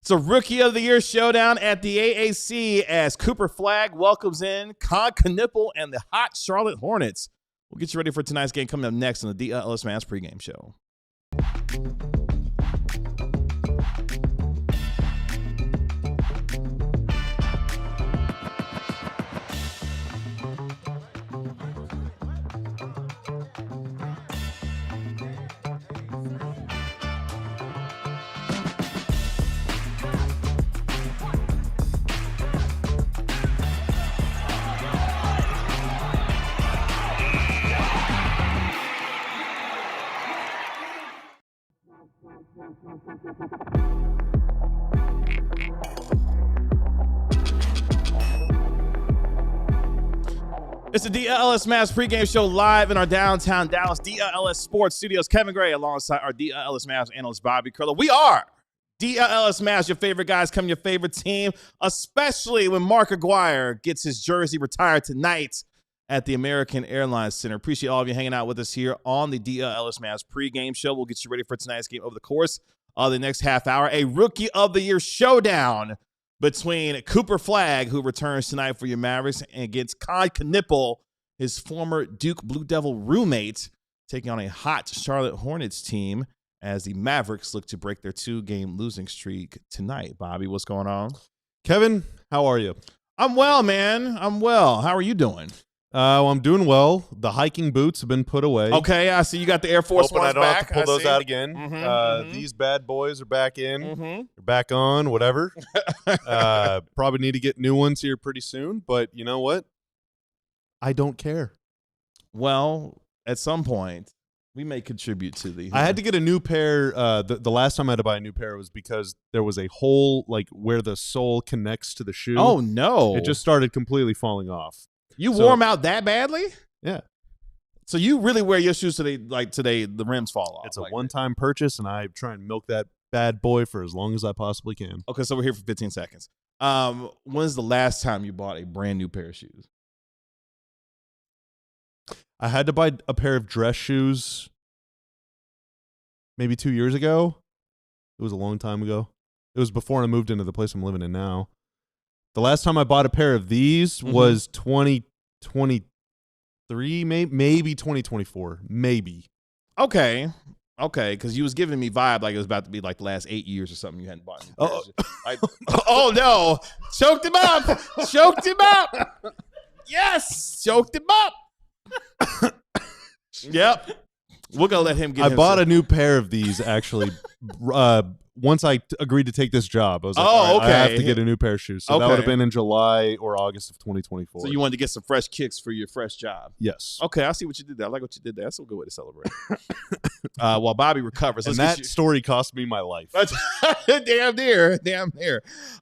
It's a Rookie of the Year showdown at the AAC as Cooper Flagg welcomes in Kon Knueppel and the hot Charlotte Hornets. We'll get you ready for tonight's game coming up next on the DLLS Mavs pregame show. It's the DLLS Mavs pregame show live in our downtown Dallas DLLS Sports Studios. Kevin Gray alongside our DLLS Mavs analyst Bobby Curlo. We are DLLS Mavs, your favorite guys, come your favorite team, especially when Mark Aguirre gets his jersey retired tonight at the American Airlines Center. Appreciate all of you hanging out with us here on the DLLS Mavs pregame show. We'll get you ready for tonight's game over the course of the next half hour. A Rookie of the Year showdown between Cooper Flagg, who returns tonight for your Mavericks, and against Kon Knueppel, his former Duke Blue Devil roommate, taking on a hot Charlotte Hornets team as the Mavericks look to break their 2-game losing streak tonight. Bobby, what's going on? Kevin, how are you? I'm well, man. I'm well. How are you doing? I'm doing well. The hiking boots have been put away. Okay, I see you got the Air Force Ones I don't back. have to pull those out again. These bad boys are back in. They're back on, whatever. Probably need to get new ones here pretty soon, but you know what? I don't care. Well, at some point, we may contribute to the... I had to get a new pair. The last time I had to buy a new pair was because there was a hole like where the sole connects to the shoe. Oh, no. It just started completely falling off. You wore them out that badly? Yeah. So you really wear your shoes today, like today, the rims fall off. It's a one-time purchase, and I try and milk that bad boy for as long as I possibly can. Okay, so we're here for 15 seconds. When's the last time you bought a brand new pair of shoes? I had to buy a pair of dress shoes maybe 2 years ago. It was a long time ago. It was before I moved into the place I'm living in now. The last time I bought a pair of these was 2023, maybe 2024, maybe. Okay, because you was giving me vibe like it was about to be like the last 8 years or something you hadn't bought. Oh, no. Choked him up. Choked him up. Yes, choked him up. Yep. We're going to let him get I bought a new pair of these, actually, once I agreed to take this job. I was like, I have to get a new pair of shoes. So that would have been in July or August of 2024. So you wanted to get some fresh kicks for your fresh job. Yes. Okay, I see what you did there. I like what you did there. That's a good way to celebrate. While Bobby recovers. And that story cost me my life. Damn near.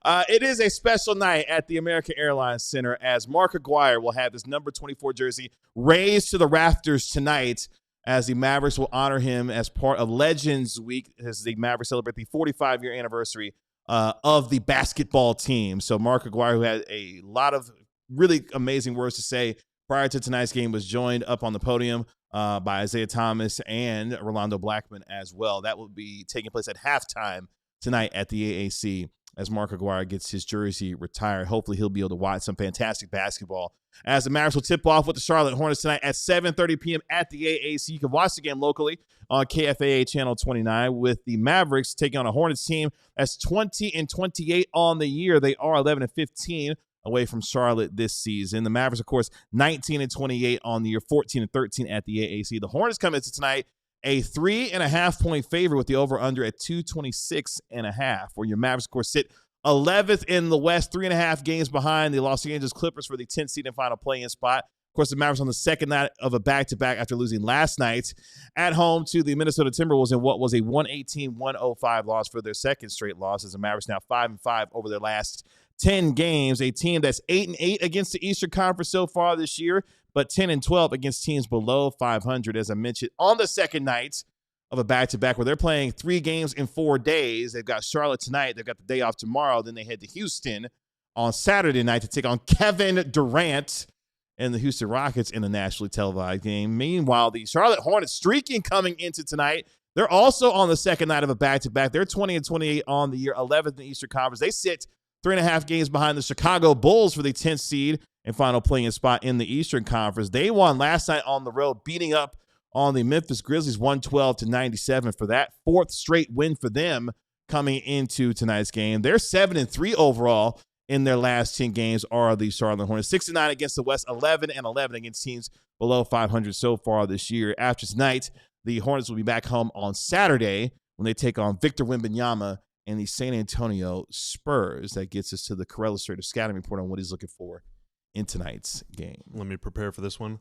It is a special night at the American Airlines Center as Mark Aguirre will have his number 24 jersey raised to the rafters tonight, as the Mavericks will honor him as part of Legends Week as the Mavericks celebrate the 45-year anniversary of the basketball team. So Mark Aguirre, who had a lot of really amazing words to say prior to tonight's game, was joined up on the podium by Isaiah Thomas and Rolando Blackman as well. That will be taking place at halftime tonight at the AAC as Mark Aguirre gets his jersey retired. Hopefully he'll be able to watch some fantastic basketball as the Mavericks will tip off with the Charlotte Hornets tonight at 7:30 p.m. at the AAC. You can watch the game locally on KFAA Channel 29 with the Mavericks taking on a Hornets team that's 20-28 on the year. They are 11-15 away from Charlotte this season. The Mavericks, of course, 19-28 on the year, 14-13 at the AAC. The Hornets come into tonight a 3.5-point favorite with the over-under at 226.5, where your Mavericks, of course, sit 11th in the West, 3.5 games behind the Los Angeles Clippers for the 10th seed and final play-in spot. Of course, the Mavericks on the second night of a back-to-back after losing last night at home to the Minnesota Timberwolves in what was a 118-105 loss for their second straight loss, as the Mavericks now 5-5 over their last 10 games, a team that's 8-8 against the Eastern Conference so far this year, but 10-12 against teams below 500, as I mentioned, on the second night of a back-to-back where they're playing 3 games in 4 days. They've got Charlotte tonight. They've got the day off tomorrow. Then they head to Houston on Saturday night to take on Kevin Durant and the Houston Rockets in a nationally televised game. Meanwhile, the Charlotte Hornets streaking coming into tonight. They're also on the second night of a back-to-back. They're 20-28 on the year, 11th in the Eastern Conference. They sit 3.5 games behind the Chicago Bulls for the 10th seed and final playing spot in the Eastern Conference. They won last night on the road, beating up on the Memphis Grizzlies 112-97 for that fourth straight win for them coming into tonight's game. They're 7-3 overall in their last 10 games are the Charlotte Hornets. 6-9 against the West, 11-11 against teams below 500 so far this year. After tonight, the Hornets will be back home on Saturday when they take on Victor Wembanyama and the San Antonio Spurs. That gets us to the Carell Illustrated scouting report on what he's looking for in tonight's game. Let me prepare for this one.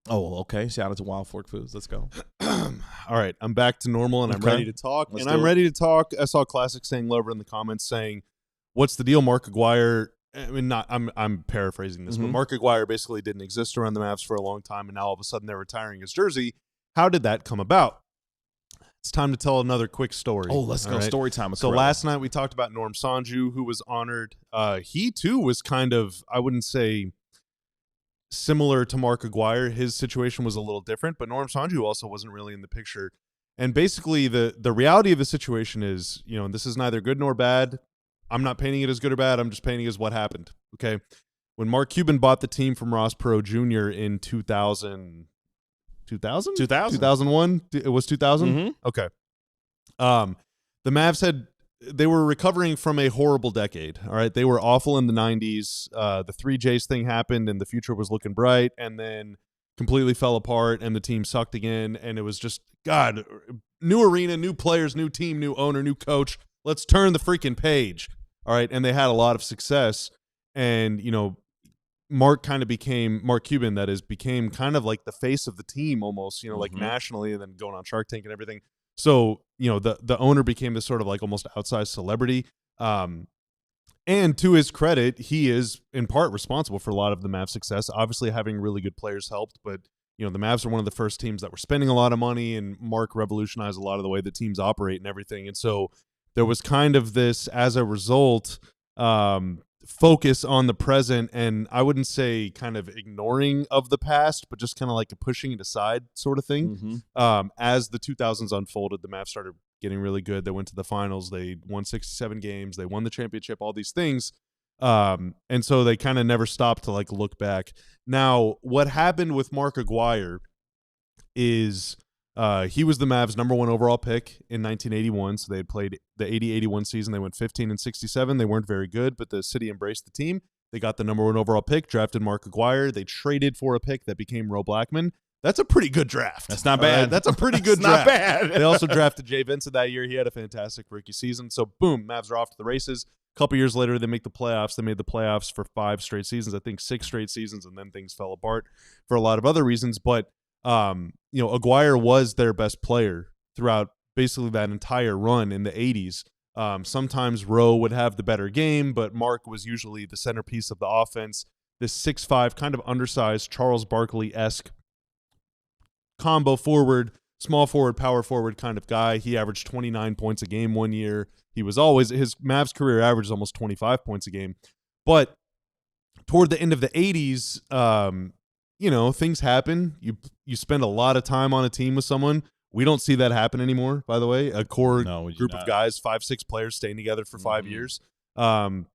Oh, okay. Shout out to Wild Fork Foods. Let's go. All right. I'm back to normal, and I'm ready to talk. I'm ready to talk. I saw Classic saying Lover in the comments saying, what's the deal, Mark Aguirre? I mean, I'm paraphrasing this, but Mark Aguirre basically didn't exist around the Mavs for a long time, and now all of a sudden they're retiring his jersey. How did that come about? It's time to tell another quick story. Oh, let's go. Right? Story time. So last night we talked about Norm Sanju, who was honored. He, too, was kind of, I wouldn't say similar to Mark Aguirre. His situation was a little different, but Norm Sanju also wasn't really in the picture. And basically the reality of the situation is, you know, and this is neither good nor bad. I'm not painting it as good or bad. I'm just painting it as what happened. Okay. When Mark Cuban bought the team from Ross Perot Jr. in 2001? It was 2000? Okay. The Mavs they were recovering from a horrible decade. All right. They were awful in the 90s. The 3Js thing happened and the future was looking bright, and then completely fell apart and the team sucked again. And it was just, God, new arena, new players, new team, new owner, new coach. Let's turn the freaking page. All right. And they had a lot of success. And, you know, Mark Cuban, that is, became kind of like the face of the team almost, you know, like nationally, and then going on Shark Tank and everything. So, you know, the owner became this sort of like almost outsized celebrity. And to his credit, he is in part responsible for a lot of the Mavs' success. Obviously, having really good players helped, but, you know, the Mavs are one of the first teams that were spending a lot of money, and Mark revolutionized a lot of the way that teams operate and everything. And so there was kind of this, as a result, focus on the present, and I wouldn't say kind of ignoring of the past, but just kind of like a pushing it aside sort of thing. As the 2000s unfolded, the Mavs started getting really good. They went to the finals. They won 67 games. They won the championship, all these things. And so they kind of never stopped to like look back. Now, what happened with Mark Aguirre is he was the Mavs' #1 overall pick in 1981. So they had played the 80-81 season. They went 15-67. They weren't very good, but the city embraced the team. They got the #1 overall pick, drafted Mark Aguirre. They traded for a pick that became Ro Blackman. That's a pretty good draft. That's not bad. That's a pretty good draft. Not bad. They also drafted Jay Vincent that year. He had a fantastic rookie season. So, boom, Mavs are off to the races. A couple years later, they make the playoffs. They made the playoffs for 5 straight seasons, I think 6 straight seasons, and then things fell apart for a lot of other reasons. But you know, Aguirre was their best player throughout basically that entire run in the 80s. Sometimes Rowe would have the better game, but Mark was usually the centerpiece of the offense. This 6'5", kind of undersized, Charles Barkley-esque combo forward, small forward, power forward kind of guy. He averaged 29 points a game one year. He was always, his Mavs career average is almost 25 points a game. But toward the end of the 80s, you know, things happen. You spend a lot of time on a team with someone. We don't see that happen anymore, by the way. A core group of guys, 5-6 players staying together for 5 years. You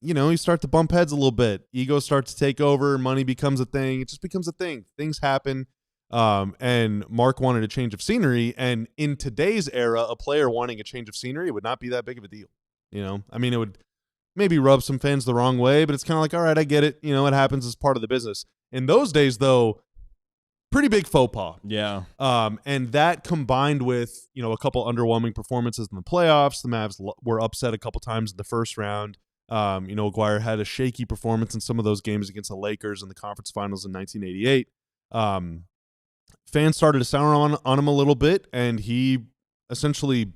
know, you start to bump heads a little bit. Egos start to take over. Money becomes a thing. It just becomes a thing. Things happen. And Mark wanted a change of scenery. And in today's era, a player wanting a change of scenery would not be that big of a deal. You know, I mean, it would maybe rub some fans the wrong way, but it's kind of like, all right, I get it. You know, it happens as part of the business. In those days, though, pretty big faux pas. Yeah. And that combined with, you know, a couple underwhelming performances in the playoffs. The Mavs were upset a couple times in the first round. You know, Aguirre had a shaky performance in some of those games against the Lakers in the conference finals in 1988. Fans started to sour on him a little bit, and he essentially,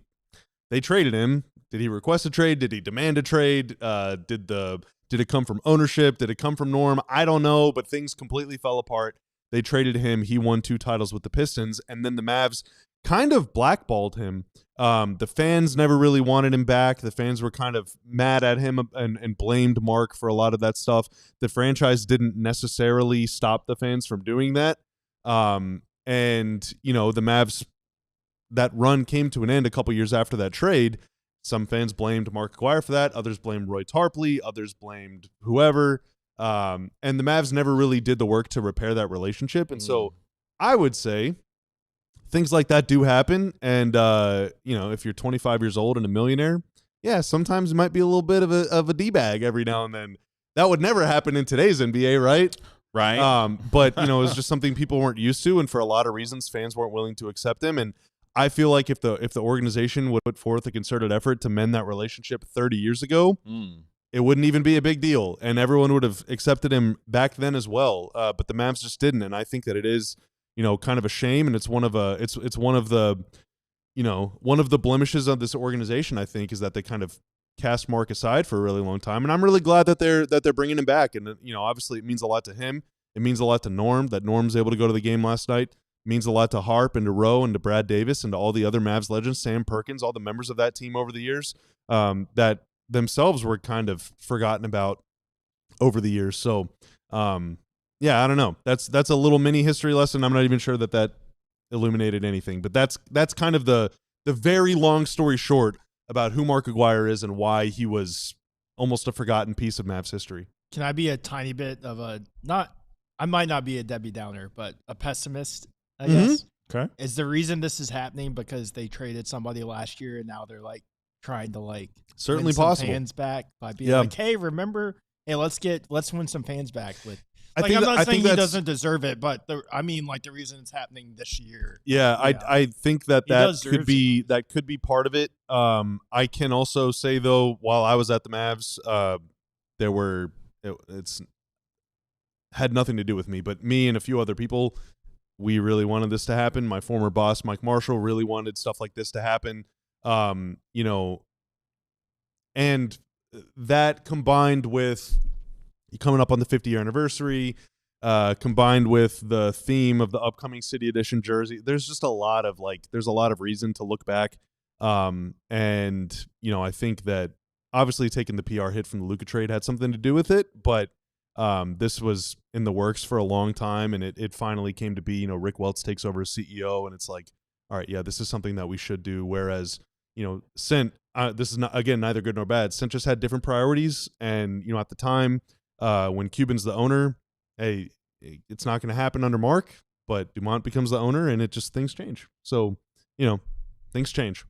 they traded him. Did he request a trade? Did he demand a trade? Did it come from ownership? Did it come from Norm? I don't know, but things completely fell apart. They traded him. He won 2 titles with the Pistons, and then the Mavs kind of blackballed him. The fans never really wanted him back. The fans were kind of mad at him and blamed Mark for a lot of that stuff. The franchise didn't necessarily stop the fans from doing that. And, you know, the Mavs that run came to an end a couple years after that trade, some fans blamed Mark Aguirre for that. Others blamed Roy Tarpley. Others blamed whoever. And the Mavs never really did the work to repair that relationship. And so I would say things like that do happen. And, if you're 25 years old and a millionaire, yeah, sometimes it might be a little bit of a D-bag every now and then. That would never happen in today's NBA, right? Right. But, it was just something people weren't used to. And for a lot of reasons, fans weren't willing to accept him. And I feel like if the organization would put forth a concerted effort to mend that relationship 30 years ago, it wouldn't even be a big deal, and everyone would have accepted him back then as well. But the Mavs just didn't, and I think that it is, kind of a shame, and it's one of the blemishes of this organization. I think is that they kind of cast Mark aside for a really long time, and I'm really glad that they're bringing him back. And obviously it means a lot to him. It means a lot to Norm that Norm's able to go to the game last night. Means a lot to Harp and to Rowe and to Brad Davis and to all the other Mavs legends, Sam Perkins, all the members of that team over the years that themselves were kind of forgotten about over the years. So, I don't know. That's a little mini history lesson. I'm not even sure that illuminated anything, but that's kind of the very long story short about who Mark Aguirre is and why he was almost a forgotten piece of Mavs history. Can I be a tiny bit of I might not be a Debbie Downer, but a pessimist, I guess. Okay. Is the reason this is happening because they traded somebody last year and now they're trying to certainly win some possible fans back by being hey, remember, hey, let's win some fans back with. I'm not saying he doesn't deserve it, but the reason it's happening this year. Yeah, I think that could be part of it. I can also say though, while I was at the Mavs, it's had nothing to do with me, but me and a few other people, we really wanted this to happen. My former boss, Mike Marshall, really wanted stuff like this to happen. And that combined with coming up on the 50-year anniversary, combined with the theme of the upcoming City Edition jersey, there's just a lot of reason to look back. I think that obviously taking the PR hit from the Luka trade had something to do with it, but this was in the works for a long time, and it finally came to be. Rick Welts takes over as CEO, and it's like, all right, yeah, this is something that we should do. Whereas, Sint, this is not, again, neither good nor bad. Sint just had different priorities, and at the time, when Cuban's the owner, hey, it's not going to happen under Mark, but Dumont becomes the owner, and things change. So, things change.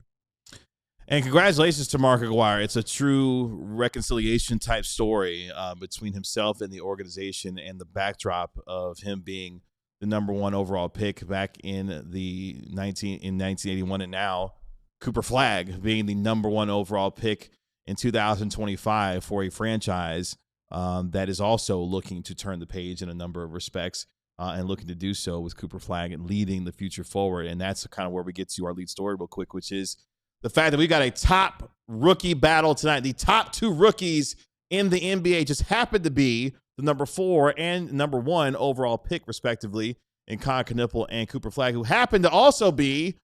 And congratulations to Mark Aguirre. It's a true reconciliation type story between himself and the organization, and the backdrop of him being the number one overall pick back in 1981, and now Cooper Flagg being the number one overall pick in 2025 for a franchise that is also looking to turn the page in a number of respects and looking to do so with Cooper Flagg and leading the future forward. And that's kind of where we get to our lead story real quick, which is the fact that we got a top rookie battle tonight. The top two rookies in the NBA just happened to be the number 4 and number 1 overall pick, respectively, in Kon Knueppel and Cooper Flagg, who happened to also be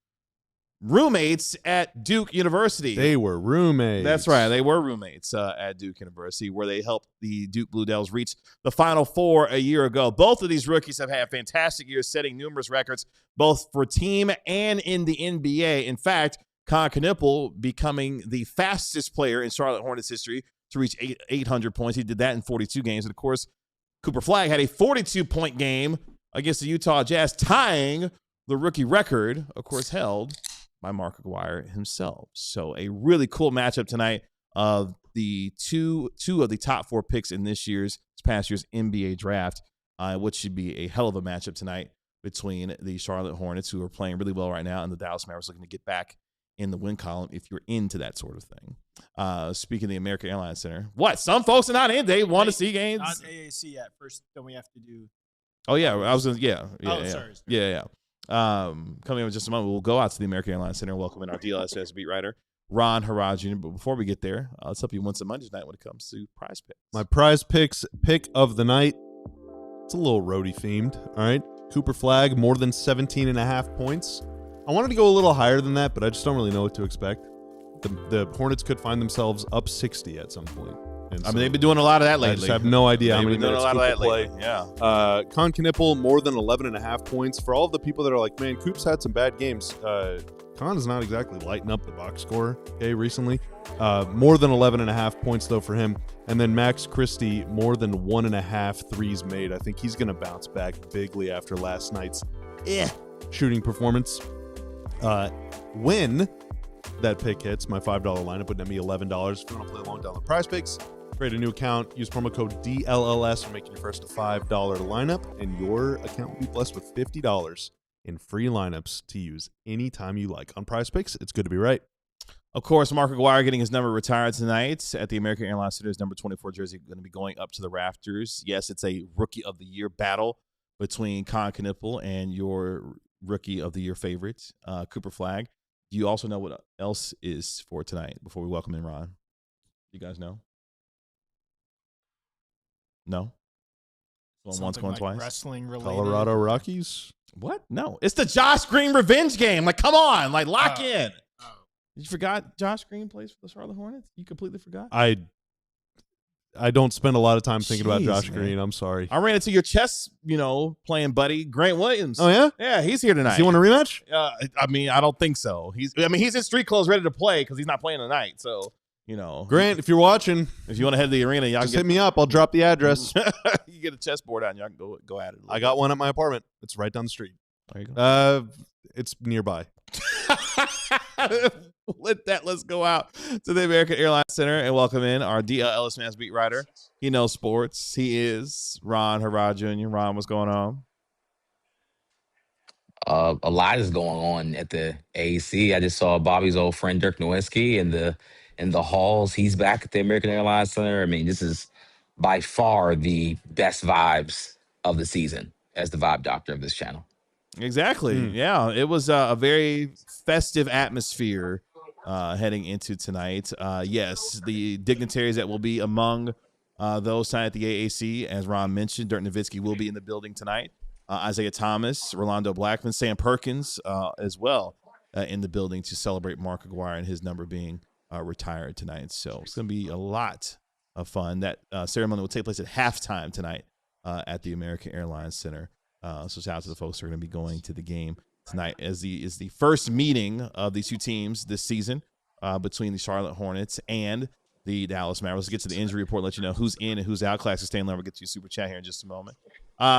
roommates at Duke University. They were roommates. That's right. They were roommates at Duke University, where they helped the Duke Blue Devils reach the Final Four a year ago. Both of these rookies have had fantastic years, setting numerous records, both for team and in the NBA. In fact, Kon Knueppel becoming the fastest player in Charlotte Hornets history to reach 800 points. He did that in 42 games. And, of course, Cooper Flagg had a 42-point game against the Utah Jazz, tying the rookie record, of course, held by Mark Aguirre himself. So a really cool matchup tonight of the two of the top 4 picks in this past year's NBA draft, which should be a hell of a matchup tonight between the Charlotte Hornets, who are playing really well right now, and the Dallas Mavericks looking to get back in the win column if you're into that sort of thing. Speaking of the American Airlines Center, some folks are not in. They want to see games. Not AAC yet. First, then we have to do. Oh yeah, I was gonna. Sorry. Yeah. Coming up in just a moment, we'll go out to the American Airlines Center and welcome in our DLLS beat writer, Ron Haraj Jr. But before we get there, let's help you win some money tonight when it comes to prize picks. My prize picks pick of the night. It's a little roadie themed. All right, Cooper Flagg, more than 17.5 points. I wanted to go a little higher than that, but I just don't really know what to expect. The Hornets could find themselves up 60 at some point. And so they've been doing a lot of that lately. I just have no idea how many minutes Cooper Coop will play. Yeah. Kon Knueppel, more than 11.5 points. For all of the people that are like, man, Coop's had some bad games. Kon's not exactly lighting up the box score, recently. More than 11.5 points, though, for him. And then Max Christie, more than 1.5 threes made. I think he's going to bounce back bigly after last night's shooting performance. When that pick hits, my $5 lineup would net me $11. If you want to play along down the Prize Picks, create a new account. Use promo code DLLS for making your first $5 lineup, and your account will be blessed with $50 in free lineups to use anytime you like. On Prize Picks, it's good to be right. Of course, Mark Aguirre getting his number retired tonight at the American Airlines Center. His number 24 jersey going to be going up to the rafters. Yes, it's a Rookie of the Year battle between Kon Knueppel and your Rookie of the Year favorite, Cooper Flagg. Do you also know what else is for tonight before we welcome in Ron? You guys know? No? Going once, going twice? Wrestling related. Colorado Rockies? What? No. It's the Josh Green revenge game. Like, come on. Like, lock in. You forgot Josh Green plays for the Charlotte Hornets? You completely forgot? I don't spend a lot of time thinking about Josh Green. I'm sorry. I ran into your chess, playing buddy, Grant Williams. Oh, yeah? Yeah, he's here tonight. Does he want a rematch? I mean, I don't think so. He's in street clothes ready to play because he's not playing tonight. So, Grant, if you're watching, if you want to head to the arena, y'all just hit me up. I'll drop the address. You get a chessboard out and y'all can go at it. I got one at my apartment. It's right down the street. There you go. It's nearby. With that, let's go out to the American Airlines Center and welcome in our DLLS Mavs beat writer. He knows sports. He is Ron Harrod Jr. Ron, what's going on? A lot is going on at the AAC. I just saw Bobby's old friend Dirk Nowitzki in the halls. He's back at the American Airlines Center. I mean, this is by far the best vibes of the season as the vibe doctor of this channel. Exactly. Yeah, it was a very festive atmosphere heading into tonight. Yes, the dignitaries that will be among those signed at the AAC, as Ron mentioned, Dirk Nowitzki will be in the building tonight. Isaiah Thomas, Rolando Blackman, Sam Perkins as well in the building to celebrate Mark Aguirre and his number being retired tonight. So it's going to be a lot of fun. That ceremony will take place at halftime tonight at the American Airlines Center. So shout out to the folks who are going to be going to the game tonight as is the first meeting of these two teams this season between the Charlotte Hornets and the Dallas Mavericks. Let's get to the injury report, let you know who's in and who's out. Class is staying. We'll get to your super chat here in just a moment.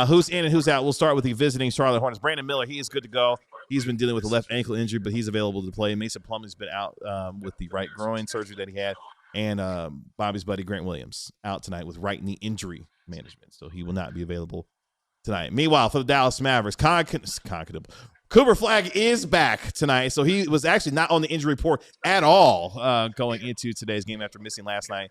Who's in and who's out? We'll start with the visiting Charlotte Hornets. Brandon Miller, he is good to go. He's been dealing with a left ankle injury, but he's available to play. Mason Plumlee's been out with the right groin surgery that he had. And Bobby's buddy Grant Williams out tonight with right knee injury management. So he will not be available tonight. Meanwhile, for the Dallas Mavericks, Cooper Flagg is back tonight. So he was actually not on the injury report at all going into today's game after missing last night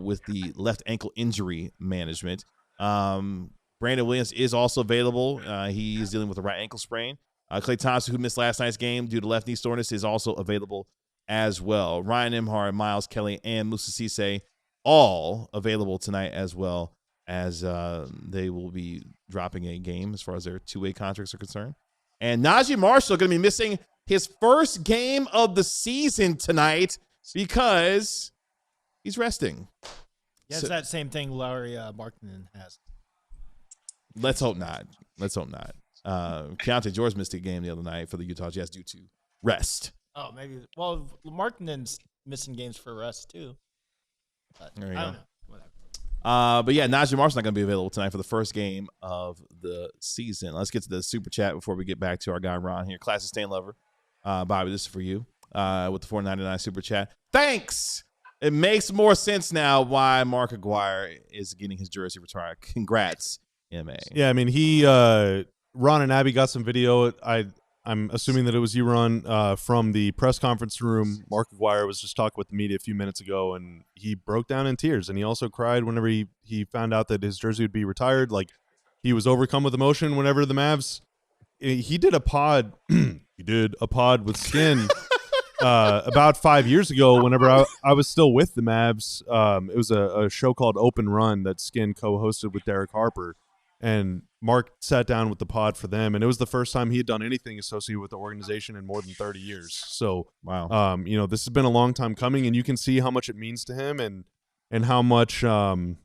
with the left ankle injury management. Brandon Williams is also available. He is dealing with a right ankle sprain. Klay Thompson, who missed last night's game due to left knee soreness, is also available as well. Ryan Nembhard, Miles Kelly, and Moussa Cisse all available tonight as well, as they will be dropping a game as far as their two-way contracts are concerned. And Najee Marshall going to be missing his first game of the season tonight because he's resting. Yeah, it's that same thing Larry Markkinen has. Let's hope not. Keontae George missed a game the other night for the Utah Jazz due to rest. Oh, maybe. Well, Markkinen's missing games for rest too. But there you I go. don't know. Whatever. But yeah, Najee Marshall's not going to be available tonight for the first game of the season. Let's get to the super chat before we get back to our guy Ron here. Classic Stain Lover. Bobby, this is for you with the $4.99 super chat. Thanks. It makes more sense now why Mark Aguirre is getting his jersey retired. Congrats, MA. Yeah, I mean, Ron and Abby got some video. I'm assuming that it was you, Ron, from the press conference room. Mark Aguirre was just talking with the media a few minutes ago, and he broke down in tears. And he also cried whenever he found out that his jersey would be retired. Like, he was overcome with emotion whenever the Mavs. He did a pod. He did a pod with Skin about 5 years ago. Whenever I was still with the Mavs, it was a show called Open Run that Skin co-hosted with Derek Harper. And Mark sat down with the pod for them, and it was the first time he had done anything associated with the organization in more than 30 years. So, wow. This has been a long time coming, and you can see how much it means to him, and how much, how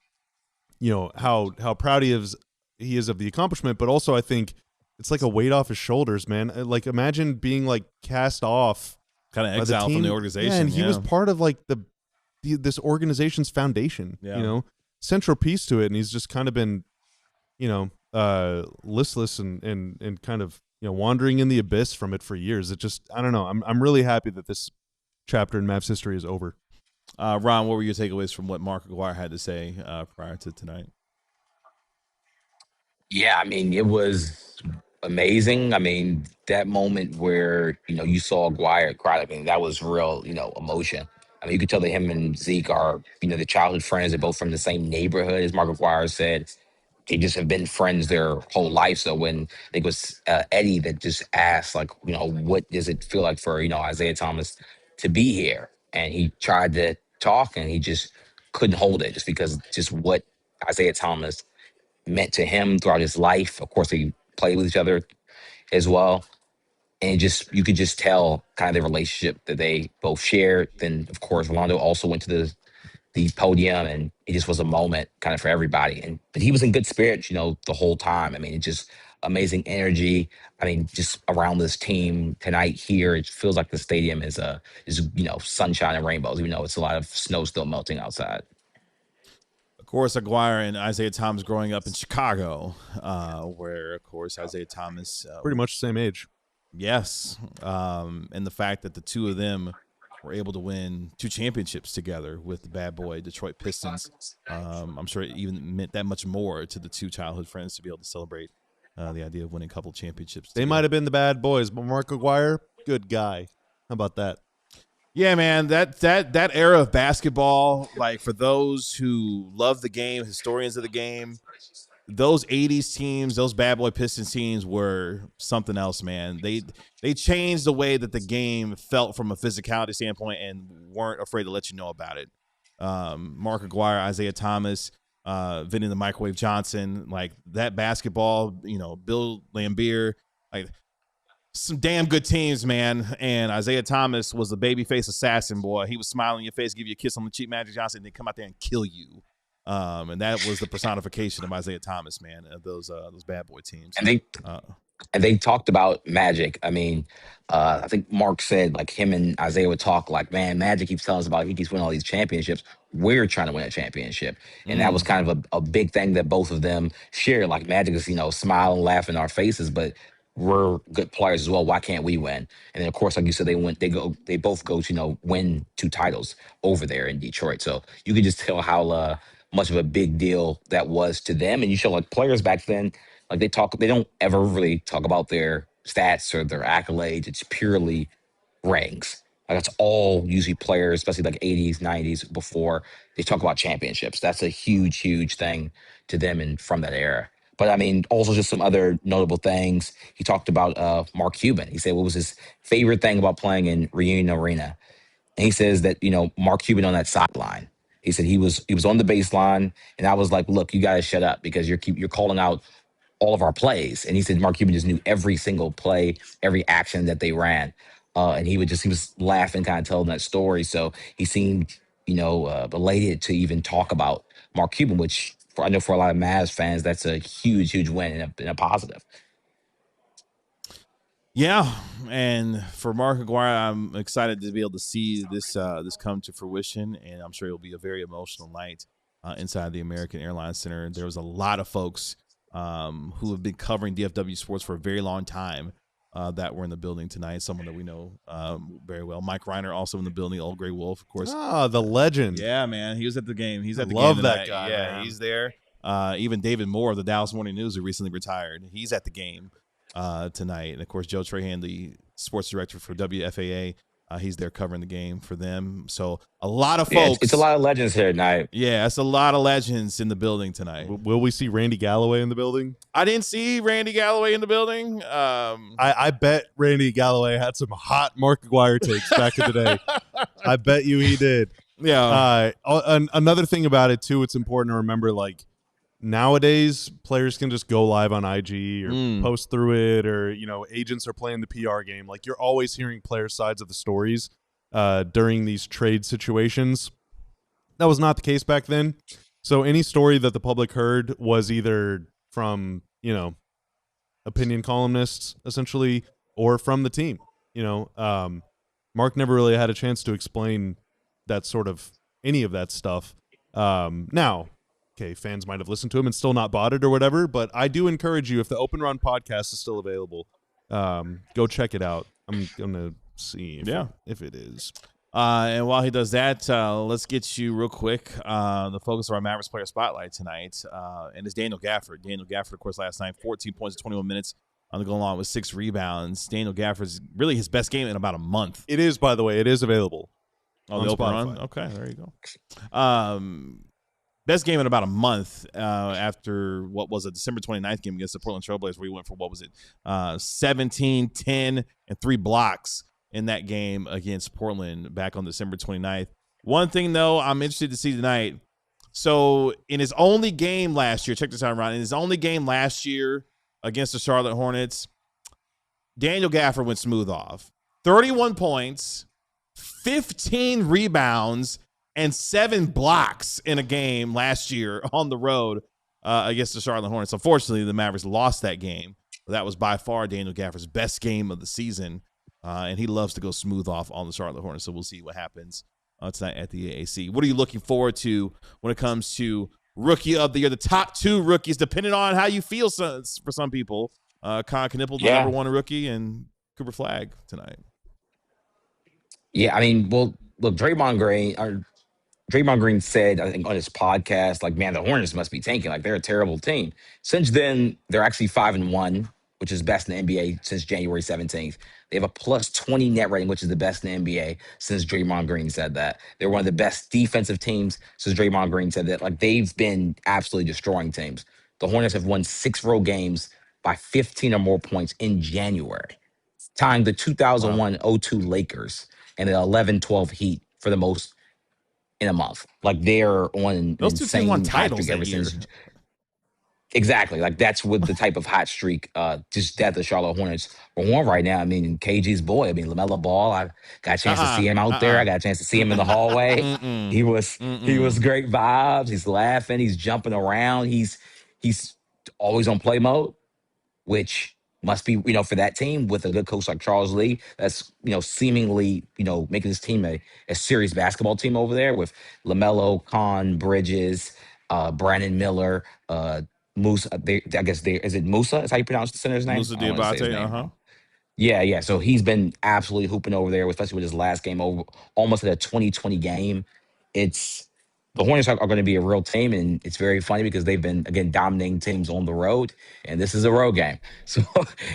proud he is of the accomplishment. But also, I think it's like a weight off his shoulders, man. Like imagine being like cast off, kind of exiled from the organization. Yeah, and he was part of like this organization's foundation. Yeah. You know, central piece to it, and he's just kind of been, you know, listless and kind of, you know, wandering in the abyss from it for years. It just, I don't know. I'm really happy that this chapter in Mavs history is over. Ron, what were your takeaways from what Mark Aguirre had to say prior to tonight? Yeah, I mean, it was amazing. I mean, that moment where, you know, you saw Aguirre cry, I mean, that was real, you know, emotion. I mean, you could tell that him and Zeke are, you know, the childhood friends. They're both from the same neighborhood, as Mark Aguirre said. They just have been friends their whole life. So when I think it was Eddie that just asked, like, you know, what does it feel like for, you know, Isaiah Thomas to be here? And he tried to talk and he just couldn't hold it, just because just what Isaiah Thomas meant to him throughout his life. Of course, they played with each other as well. And just, you could just tell kind of the relationship that they both shared. Then, of course, Rolando also went to the podium, and it just was a moment kind of for everybody. But he was in good spirits, you know, the whole time. I mean, it just amazing energy. I mean, just around this team tonight here, it feels like the stadium is you know, sunshine and rainbows, even though it's a lot of snow still melting outside. Of course, Aguirre and Isaiah Thomas growing up in Chicago, where, of course, Isaiah Thomas pretty much the same age. Yes, and the fact that the two of them were able to win 2 championships together with the bad boy Detroit Pistons. I'm sure it even meant that much more to the two childhood friends to be able to celebrate the idea of winning a couple championships together. They might have been the bad boys, but Mark Aguirre, good guy. How about that? Yeah, man, that era of basketball, like for those who love the game, historians of the game, those 80s teams, those bad boy Pistons teams were something else, man. They changed the way that the game felt from a physicality standpoint and weren't afraid to let you know about it. Mark Aguirre, Isaiah Thomas, Vinny the Microwave Johnson, like that basketball, you know, Bill Laimbeer, like some damn good teams, man. And Isaiah Thomas was a babyface assassin, boy. He was smiling in your face, give you a kiss on the cheek, Magic Johnson, and then come out there and kill you. And that was the personification of Isaiah Thomas, man, of those bad boy teams. And they talked about Magic. I mean, I think Mark said, like, him and Isaiah would talk like, man, Magic keeps telling us about he keeps winning all these championships. We're trying to win a championship. And that was kind of a big thing that both of them shared. Like, Magic is, you know, smiling, laughing in our faces, but we're good players as well. Why can't we win? And then, of course, like you said, they both go to, you know, win 2 titles over there in Detroit. So you could just tell how much of a big deal that was to them. And you show, like, players back then, like, they don't ever really talk about their stats or their accolades. It's purely rings. Like, that's all usually players, especially like 80s, 90s, before they talk about championships. That's a huge, huge thing to them and from that era. But I mean, also just some other notable things. He talked about Mark Cuban. He said what was his favorite thing about playing in Reunion Arena. And he says that, you know, Mark Cuban on that sideline. He said he was on the baseline, and I was like, look, you gotta shut up because you're calling out all of our plays. And he said Mark Cuban just knew every single play, every action that they ran. And he was laughing, kind of telling that story. So he seemed, you know, elated to even talk about Mark Cuban, which I know for a lot of Mavs fans, that's a huge, huge win and a positive. Yeah, and for Mark Aguirre, I'm excited to be able to see this come to fruition, and I'm sure it'll be a very emotional night inside the American Airlines Center. There was a lot of folks who have been covering DFW sports for a very long time that were in the building tonight. Someone that we know very well. Mike Reiner also in the building. Old Gray Wolf, of course. Ah, the legend. Yeah, man. He was at the game. He's at the love game that tonight. guy. Yeah, man. he's there. Even David Moore of the Dallas Morning News, who recently retired, he's at the game tonight. And, of course, Joe Trahan, the sports director for WFAA, he's there covering the game for them. So a lot of folks. It's a lot of legends here tonight. Yeah, it's a lot of legends in the building tonight. Will we see Randy Galloway in the building? I didn't see Randy Galloway in the building. I bet Randy Galloway had some hot Mark Aguirre takes back in the day. I bet you he did. Yeah. Another thing about it, too, it's important to remember, like, nowadays, players can just go live on IG or post through it, or, you know, agents are playing the PR game. Like, you're always hearing player sides of the stories during these trade situations. That was not the case back then. So any story that the public heard was either from, you know, opinion columnists, essentially, or from the team. Mark never really had a chance to explain any of that stuff. Now, okay, fans might have listened to him and still not bought it or whatever, but I do encourage you, if the Open Run podcast is still available, go check it out. I'm going to see if it is. And while he does that, let's get you real quick the focus of our Mavericks player spotlight tonight, and it's Daniel Gafford. Daniel Gafford, of course, last night, 14 points in 21 minutes on the goal line with 6 rebounds. Daniel Gafford's really his best game in about a month. It is, by the way. It is available. On the Open Run? Okay, there you go. Best game in about a month after what was a December 29th game against the Portland Trailblazers, where he went for, 17, 10, and 3 blocks in that game against Portland back on December 29th. One thing, though, I'm interested to see tonight. So in his only game last year, check this out, Ron. In his only game last year against the Charlotte Hornets, Daniel Gafford went smooth off. 31 points, 15 rebounds, and 7 blocks in a game last year on the road against the Charlotte Hornets. Unfortunately, the Mavericks lost that game. But that was by far Daniel Gafford's best game of the season. And he loves to go smooth off on the Charlotte Hornets, so we'll see what happens tonight at the AAC. What are you looking forward to when it comes to Rookie of the Year? The top 2 rookies, depending on how you feel for some people. Kon Knueppel, the number 1 rookie, and Cooper Flagg tonight. Yeah, I mean, well, look, Draymond Green said, I think, on his podcast, like, man, the Hornets must be tanking. Like, they're a terrible team. Since then, they're actually 5-1, which is best in the NBA since January 17th. They have a plus 20 net rating, which is the best in the NBA since Draymond Green said that. They're one of the best defensive teams since Draymond Green said that. Like, they've been absolutely destroying teams. The Hornets have won 6 road games by 15 or more points in January, tying the 2001-02 Lakers and the 11-12 Heat for the most in a month. Like, they're on an those 2 teams won titles ever that year. since. Exactly. Like, that's with the type of hot streak just that the Charlotte Hornets are on right now. I mean, KG's boy. I mean, LaMelo Ball. I got a chance to see him out there. I got a chance to see him in the hallway. He was great vibes. He's laughing. He's jumping around. He's always on play mode, which must be, for that team with a good coach like Charles Lee, that's, seemingly, making this team a serious basketball team over there with LaMelo, Con, Bridges, Brandon Miller, Musa. Is it Musa? Is how you pronounce the center's name? Musa Diabate. Yeah. So he's been absolutely hooping over there, especially with his last game over, almost at a 2020 game. The Hornets are going to be a real team, and it's very funny because they've been, again, dominating teams on the road, and this is a road game. So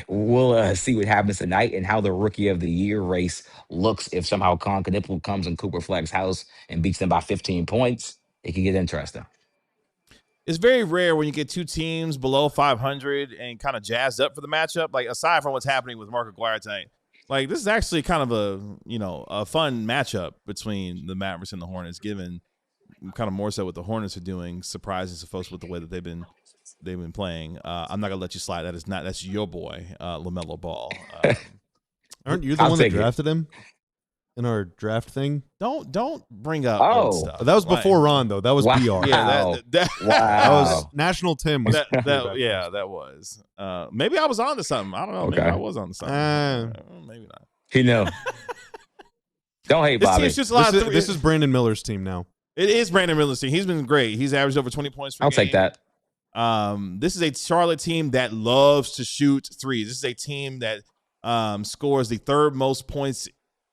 we'll see what happens tonight and how the Rookie of the Year race looks. If somehow Kon Knueppel comes in Cooper Flagg's house and beats them by 15 points, it can get interesting. It's very rare when you get 2 teams below 500 and kind of jazzed up for the matchup. Like, aside from what's happening with Mark Aguirre tonight, like, this is actually kind of a fun matchup between the Mavericks and the Hornets, given kind of more so what the Hornets are doing, surprising some folks with the way that they've been playing. I'm not gonna let you slide. That's your boy, LaMelo Ball. Aren't you the one that drafted him in our draft thing? Don't bring up old stuff. That was before Ron, though. That was BR. Yeah, that was National Tim. Was that was. Maybe I was on to something. I don't know. Okay. Maybe I was on to something. Maybe not. He knew. Don't hate Bobby. This is Brandon Miller's team now. It is Brandon Miller's team. He's been great. He's averaged over 20 points per game. I'll take that. This is a Charlotte team that loves to shoot threes. This is a team that scores the 3rd most points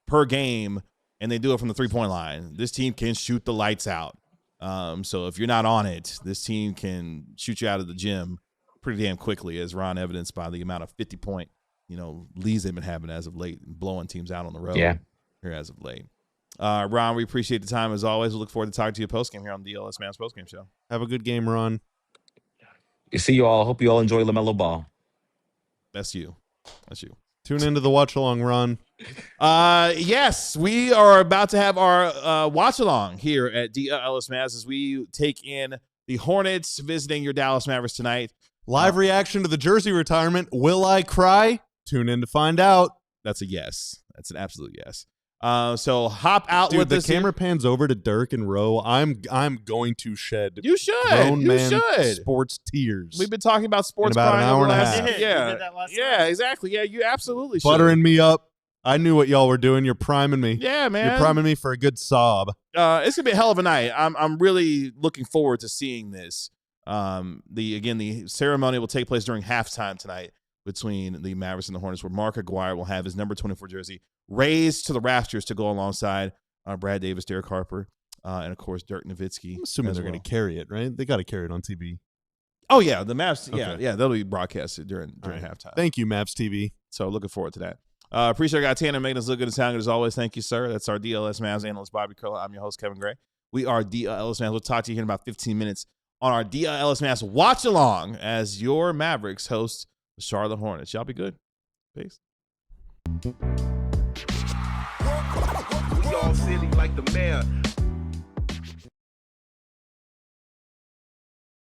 per game, and they do it from the 3-point line. This team can shoot the lights out. So if you're not on it, this team can shoot you out of the gym pretty damn quickly, as Ron evidenced by the amount of 50-point, leads they've been having as of late, blowing teams out on the road here as of late. Ron, we appreciate the time as always. We look forward to talking to you post-game here on the DLLS Mavs post-game show. Have a good game, Ron. See you all. Hope you all enjoy LaMelo Ball. That's you. Tune into the watch-along, Ron. Yes, we are about to have our watch-along here at DLLS Mavs as we take in the Hornets visiting your Dallas Mavericks tonight. Live reaction to the jersey retirement. Will I cry? Tune in to find out. That's a yes. That's an absolute yes. So hop out with the us. Camera pans over to Dirk and Rowe. I'm going to shed. You should. Grown you man should. Sports tears. We've been talking about sports in about crying an hour over and a the last. half. Yeah, exactly. Yeah, you absolutely should. Buttering me up. I knew what y'all were doing. You're priming me. Yeah, man. You're priming me for a good sob. It's gonna be a hell of a night. I'm really looking forward to seeing this. The ceremony will take place during halftime tonight between the Mavericks and the Hornets, where Mark Aguirre will have his number 24 jersey raised to the rafters to go alongside Brad Davis, Derek Harper, and of course Dirk Nowitzki. I'm assuming they're going to carry it, right? They got to carry it on TV. Oh yeah, the Mavs. Okay. Yeah, that'll be broadcasted during halftime. Thank you, Mavs TV. So looking forward to that. Appreciate our guy Tanner making us look good and sound good as always. Thank you, sir. That's our DLS Mavs analyst Bobby Curla. I'm your host Kevin Gray. We are DLS Mavs. We'll talk to you here in about 15 minutes on our DLS Mavs watch along as your Mavericks host the Charlotte Hornets. Y'all be good. Peace. We all silly like the mayor.